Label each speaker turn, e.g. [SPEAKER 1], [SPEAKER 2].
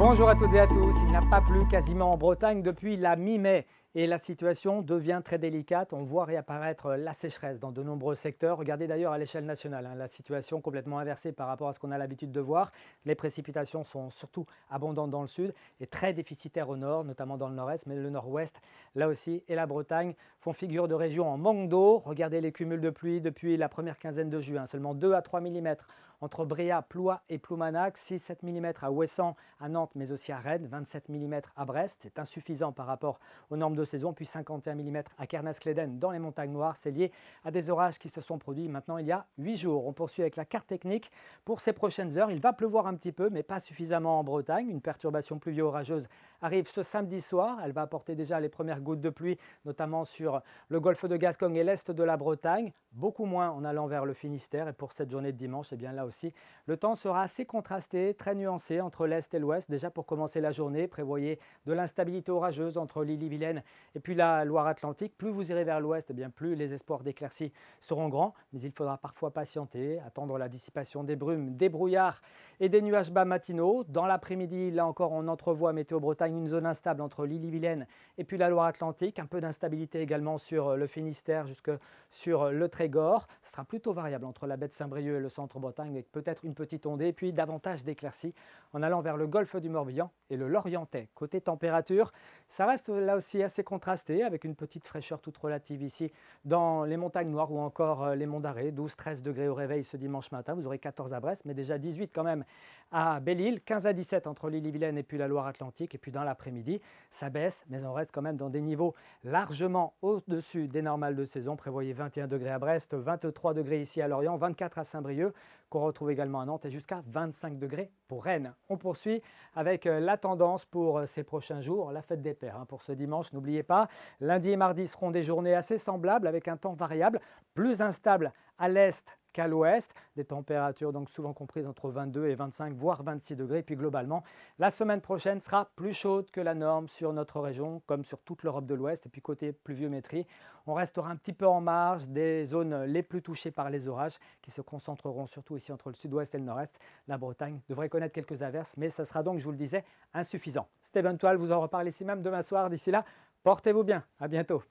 [SPEAKER 1] Bonjour à toutes et à tous. Il n'a pas plu quasiment en Bretagne depuis la mi-mai et la situation devient très délicate. On voit réapparaître la sécheresse dans de nombreux secteurs. Regardez d'ailleurs à l'échelle nationale, la situation complètement inversée par rapport à ce qu'on a l'habitude de voir. Les précipitations sont surtout abondantes dans le sud et très déficitaires au nord, notamment dans le nord-est, mais le nord-ouest, là aussi, et la Bretagne font figure de région en manque d'eau. Regardez les cumuls de pluie depuis la première quinzaine de juin, seulement 2 à 3 mm entre Bréa, Ploie et Ploumanac, 6-7 mm à Ouessant, à Nantes, mais aussi à Rennes, 27 mm à Brest. C'est insuffisant par rapport aux normes de saison, puis 51 mm à Kernas-Cléden dans les montagnes noires. C'est lié à des orages qui se sont produits maintenant il y a 8 jours. On poursuit avec la carte technique pour ces prochaines heures. Il va pleuvoir un petit peu, mais pas suffisamment en Bretagne. Une perturbation pluvio-orageuse arrive ce samedi soir. Elle va apporter déjà les premières gouttes de pluie, notamment sur le golfe de Gascogne et l'est de la Bretagne. Beaucoup moins en allant vers le Finistère. Et pour cette journée de dimanche, eh bien là aussi, le temps sera assez contrasté, très nuancé entre l'est et l'ouest. Déjà pour commencer la journée, prévoyez de l'instabilité orageuse entre l'Ille-et-Vilaine et puis la Loire-Atlantique. Plus vous irez vers l'ouest, eh bien plus les espoirs d'éclaircies seront grands, mais il faudra parfois patienter, attendre la dissipation des brumes, des brouillards et des nuages bas matinaux. Dans l'après-midi, là encore, on entrevoit Météo Bretagne une zone instable entre l'Ille-et-Vilaine et puis la Loire-Atlantique. Un peu d'instabilité également sur le Finistère jusque sur le Trégor. Ce sera plutôt variable entre la baie de Saint-Brieuc et le centre-Bretagne avec peut-être une petite ondée, et puis davantage d'éclaircies en allant vers le golfe du Morbihan et le Lorientais. Côté température, ça reste là aussi assez contrasté avec une petite fraîcheur toute relative ici dans les montagnes noires ou encore les monts d'Arrée. 12-13 degrés au réveil ce dimanche matin. Vous aurez 14 à Brest, mais déjà 18 quand même à Belle-Île, 15 à 17 entre l'Ille-et-Vilaine et puis la Loire-Atlantique. Et puis dans l'après-midi, ça baisse, mais on reste quand même dans des niveaux largement au-dessus des normales de saison. Prévoyez 21 degrés à Brest, 23 degrés ici à Lorient, 24 à Saint-Brieuc, qu'on retrouve également à Nantes, et jusqu'à 25 degrés pour Rennes. On poursuit avec la tendance pour ces prochains jours, la fête des pères. Pour ce dimanche, n'oubliez pas, lundi et mardi seront des journées assez semblables avec un temps variable, plus instable à l'est qu'à l'ouest, des températures donc souvent comprises entre 22 et 25 voire 26 degrés. Et puis globalement, la semaine prochaine sera plus chaude que la norme sur notre région comme sur toute l'Europe de l'Ouest. Et puis côté pluviométrie, on restera un petit peu en marge des zones les plus touchées par les orages qui se concentreront surtout ici entre le sud-ouest et le nord-est. La Bretagne devrait connaître quelques averses, mais ce sera donc, je vous le disais, insuffisant. C'était Eventual, vous en reparle ici même demain soir. D'ici là, portez-vous bien, à bientôt.